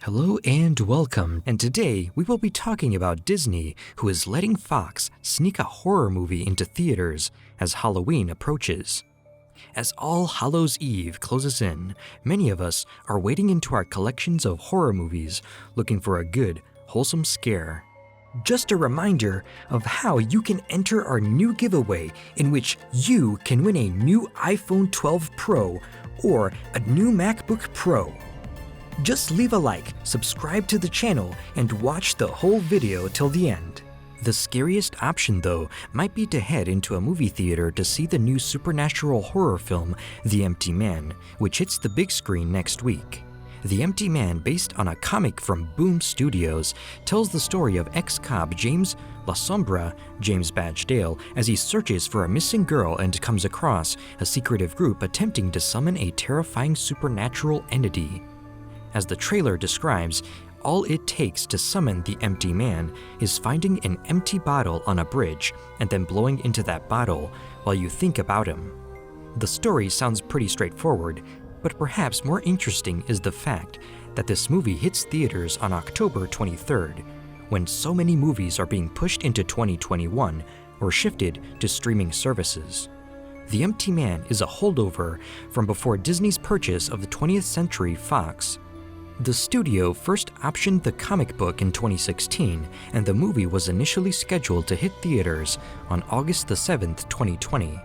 Hello and welcome, and today we will be talking about Disney, who is letting Fox sneak a horror movie into theaters as Halloween approaches. As All Hallows Eve closes in, many of us are wading into our collections of horror movies looking for a good, wholesome scare. Just a reminder of how you can enter our new giveaway in which you can win a new iPhone 12 Pro or a new MacBook Pro. Just leave a like, subscribe to the channel, and watch the whole video till the end. The scariest option though might be to head into a movie theater to see the new supernatural horror film, The Empty Man, which hits the big screen next week. The Empty Man, based on a comic from Boom Studios, tells the story of ex-cop James La Sombra, James Badge Dale, as he searches for a missing girl and comes across a secretive group attempting to summon a terrifying supernatural entity. As the trailer describes, all it takes to summon the Empty Man is finding an empty bottle on a bridge and then blowing into that bottle while you think about him. The story sounds pretty straightforward, but perhaps more interesting is the fact that this movie hits theaters on October 23rd, when so many movies are being pushed into 2021 or shifted to streaming services. The Empty Man is a holdover from before Disney's purchase of the 20th Century Fox. The studio first optioned the comic book in 2016, and the movie was initially scheduled to hit theaters on August 7, 2020.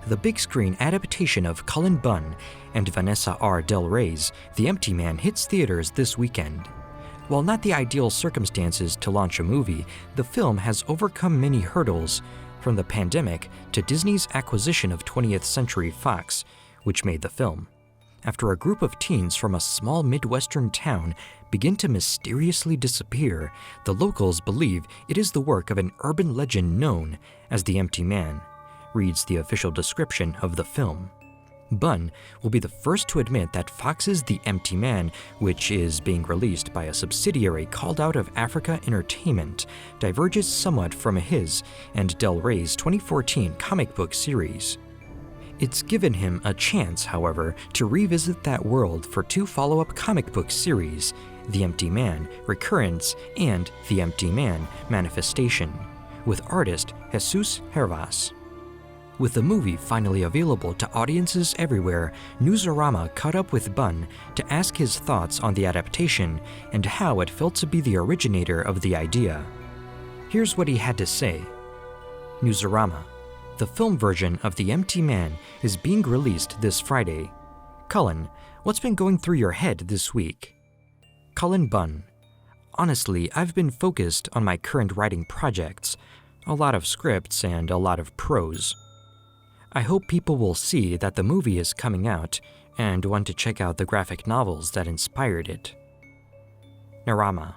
The big screen adaptation of Cullen Bunn and Vanessa R. Del Rey's The Empty Man hits theaters this weekend. While not the ideal circumstances to launch a movie, the film has overcome many hurdles, from the pandemic to Disney's acquisition of 20th Century Fox, which made the film. After a group of teens from a small Midwestern town begin to mysteriously disappear, the locals believe it is the work of an urban legend known as the Empty Man, reads the official description of the film. Bunn will be the first to admit that Fox's The Empty Man, which is being released by a subsidiary called Out of Africa Entertainment, diverges somewhat from his and Del Rey's 2014 comic book series. It's given him a chance, however, to revisit that world for two follow-up comic book series, The Empty Man Recurrence and The Empty Man Manifestation, with artist Jesus Hervas. With the movie finally available to audiences everywhere, Newsarama caught up with Bunn to ask his thoughts on the adaptation and how it felt to be the originator of the idea. Here's what he had to say. Newsarama: the film version of The Empty Man is being released this Friday. Cullen, what's been going through your head this week? Cullen Bunn: honestly, I've been focused on my current writing projects, a lot of scripts and a lot of prose. I hope people will see that the movie is coming out and want to check out the graphic novels that inspired it. Narama: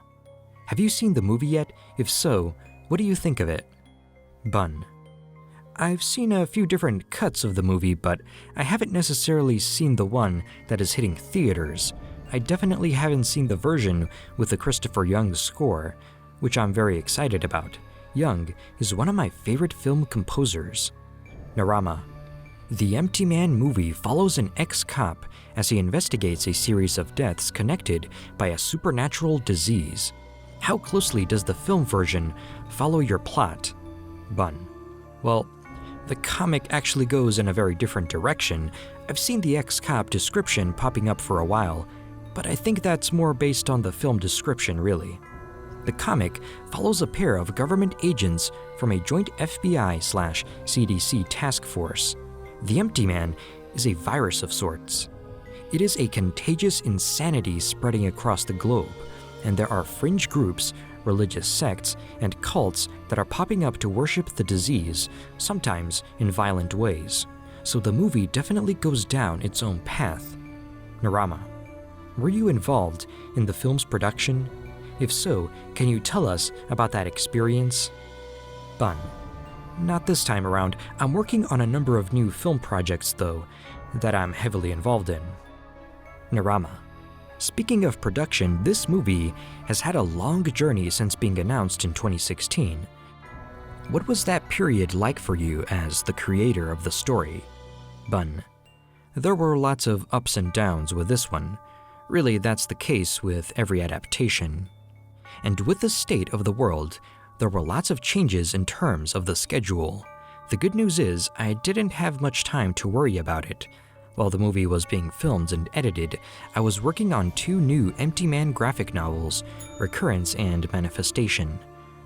have you seen the movie yet? If so, what do you think of it? Bunn: I've seen a few different cuts of the movie, but I haven't necessarily seen the one that is hitting theaters. I definitely haven't seen the version with the Christopher Young score, which I'm very excited about. Young is one of my favorite film composers. Narama: the Empty Man movie follows an ex-cop as he investigates a series of deaths connected by a supernatural disease. How closely does the film version follow your plot? Bunn: well, the comic actually goes in a very different direction. I've seen the ex-cop description popping up for a while, but I think that's more based on the film description, really. The comic follows a pair of government agents from a joint FBI/CDC task force. The Empty Man is a virus of sorts. It is a contagious insanity spreading across the globe, and there are fringe groups, religious sects, and cults that are popping up to worship the disease, sometimes in violent ways. So the movie definitely goes down its own path. Narama: were you involved in the film's production? If so, can you tell us about that experience? Bunn: not this time around. I'm working on a number of new film projects, though, that I'm heavily involved in. Narama: speaking of production, this movie has had a long journey since being announced in 2016. What was that period like for you as the creator of the story? Bunn: there were lots of ups and downs with this one. Really, that's the case with every adaptation. And with the state of the world, there were lots of changes in terms of the schedule. The good news is, I didn't have much time to worry about it. While the movie was being filmed and edited, I was working on 2 new Empty Man graphic novels, Recurrence and Manifestation.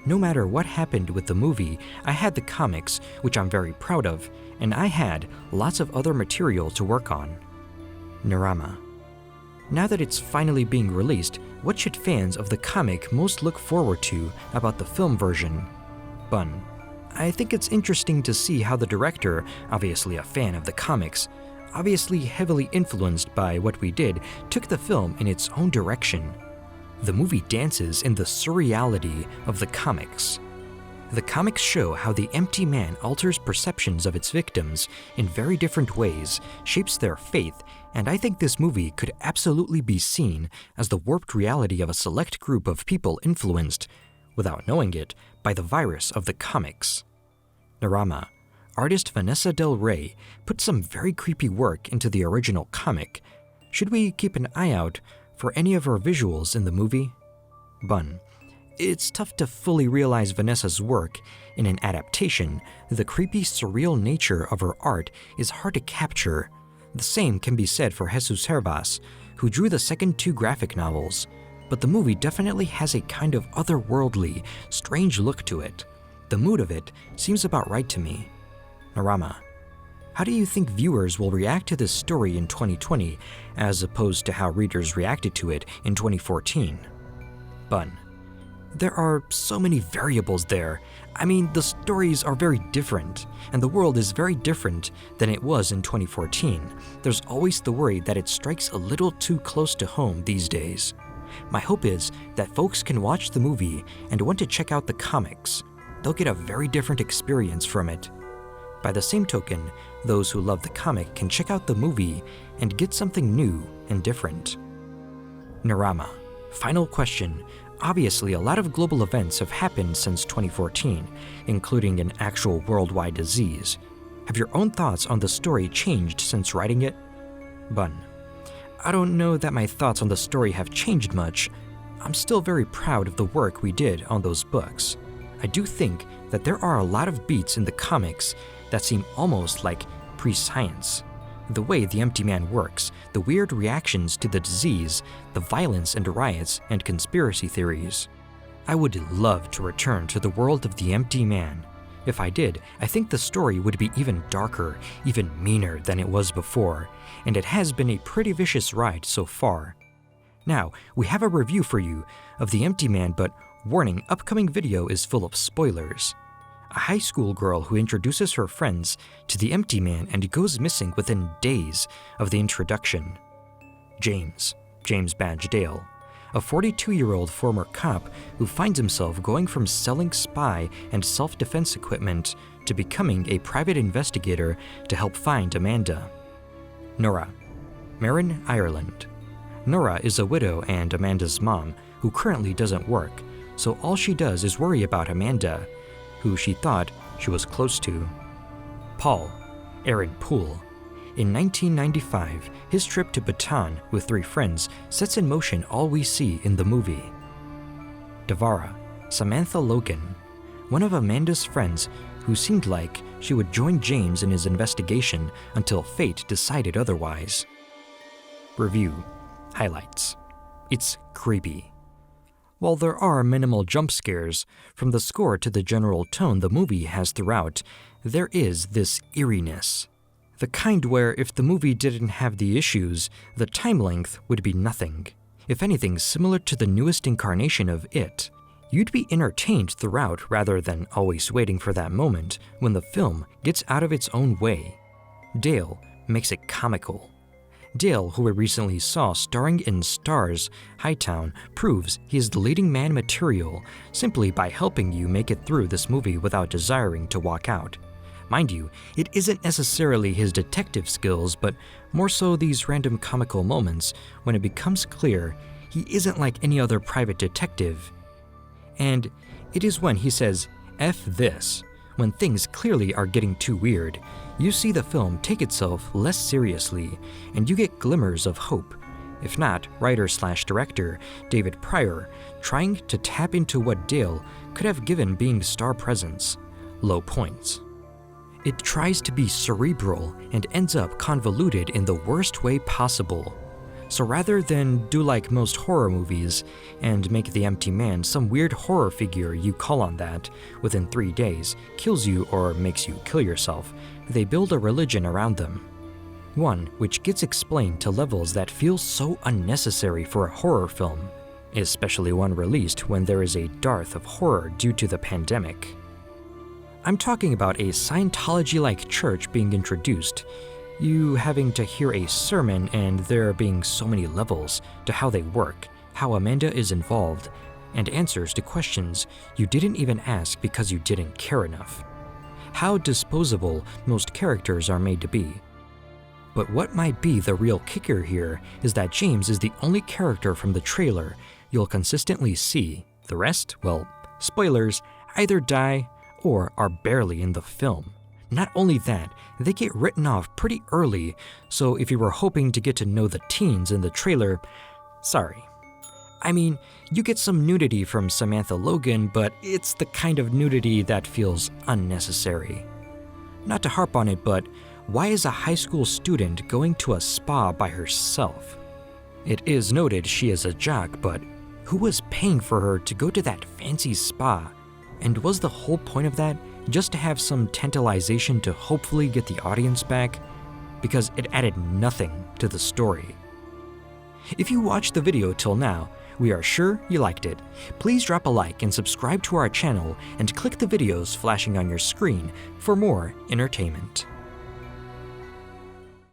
No matter what happened with the movie, I had the comics, which I'm very proud of, and I had lots of other material to work on. Narama. Now that it's finally being released, what should fans of the comic most look forward to about the film version? Bun. I think it's interesting to see how the director, obviously a fan of the comics, obviously heavily influenced by what we did, took the film in its own direction. The movie dances in the surreality of the comics. The comics show how the Empty Man alters perceptions of its victims in very different ways, shapes their faith, and I think this movie could absolutely be seen as the warped reality of a select group of people influenced, without knowing it, by the virus of the comics. Narama. Artist Vanessa Del Rey put some very creepy work into the original comic. Should we keep an eye out for any of her visuals in the movie? Bun. It's tough to fully realize Vanessa's work in an adaptation. The creepy, surreal nature of her art is hard to capture. The same can be said for Jesus Hervas, who drew the second 2 graphic novels, but the movie definitely has a kind of otherworldly, strange look to it. The mood of it seems about right to me. Narama. How do you think viewers will react to this story in 2020 as opposed to how readers reacted to it in 2014? Bun. There are so many variables there. I mean, the stories are very different, and the world is very different than it was in 2014. There's always the worry that it strikes a little too close to home these days. My hope is that folks can watch the movie and want to check out the comics. They'll get a very different experience from it. By the same token, those who love the comic can check out the movie and get something new and different. Narama. Final question. Obviously, a lot of global events have happened since 2014, including an actual worldwide disease. Have your own thoughts on the story changed since writing it? Bun. I don't know that my thoughts on the story have changed much. I'm still very proud of the work we did on those books. I do think that there are a lot of beats in the comics that seem almost like pre-science. The way the Empty Man works, the weird reactions to the disease, the violence and riots and conspiracy theories. I would love to return to the world of the Empty Man. If I did, I think the story would be even darker, even meaner than it was before, and it has been a pretty vicious ride so far. Now, we have a review for you of the Empty Man, but warning, upcoming video is full of spoilers. A high school girl who introduces her friends to the Empty Man and goes missing within days of the introduction. James Badge Dale, a 42-year-old former cop who finds himself going from selling spy and self-defense equipment to becoming a private investigator to help find Amanda. Nora. Marin, Ireland. Nora is a widow and Amanda's mom who currently doesn't work, so all she does is worry about Amanda, who she thought she was close to. Paul. Aaron Poole. In 1995, his trip to Bhutan with 3 friends sets in motion all we see in the movie. Devara. Samantha Logan. One of Amanda's friends who seemed like she would join James in his investigation until fate decided otherwise. Review. Highlights. It's creepy. While there are minimal jump scares, from the score to the general tone the movie has throughout, there is this eeriness. The kind where if the movie didn't have the issues, the time length would be nothing. If anything, similar to the newest incarnation of It. You'd be entertained throughout rather than always waiting for that moment when the film gets out of its own way. Dale makes it comical. Dale, who we recently saw starring in Star's Hightown, proves he is the leading man material simply by helping you make it through this movie without desiring to walk out. Mind you, it isn't necessarily his detective skills, but more so these random comical moments when it becomes clear he isn't like any other private detective. And it is when he says, "F this," when things clearly are getting too weird, you see the film take itself less seriously, and you get glimmers of hope. if not writer/director David Pryor, trying to tap into what Dale could have given being star presence, low points. It tries to be cerebral and ends up convoluted in the worst way possible. So rather than do like most horror movies and make the empty man some weird horror figure you call on that within 3 days, kills you or makes you kill yourself, they build a religion around them. One which gets explained to levels that feel so unnecessary for a horror film, especially one released when there is a dearth of horror due to the pandemic. I'm talking about a Scientology-like church being introduced, you having to hear a sermon and there being so many levels to how they work, how Amanda is involved, and answers to questions you didn't even ask because you didn't care enough. How disposable most characters are made to be. But what might be the real kicker here is that James is the only character from the trailer you'll consistently see. The rest, well, spoilers, either die or are barely in the film. Not only that, they get written off pretty early, so if you were hoping to get to know the teens in the trailer, sorry. I mean, you get some nudity from Samantha Logan, but it's the kind of nudity that feels unnecessary. Not to harp on it, but why is a high school student going to a spa by herself? It is noted she is a jock, but who was paying for her to go to that fancy spa? And was the whole point of that just to have some tantalization to hopefully get the audience back? Because it added nothing to the story. If you watched the video till now, we are sure you liked it. Please drop a like and subscribe to our channel and click the videos flashing on your screen for more entertainment.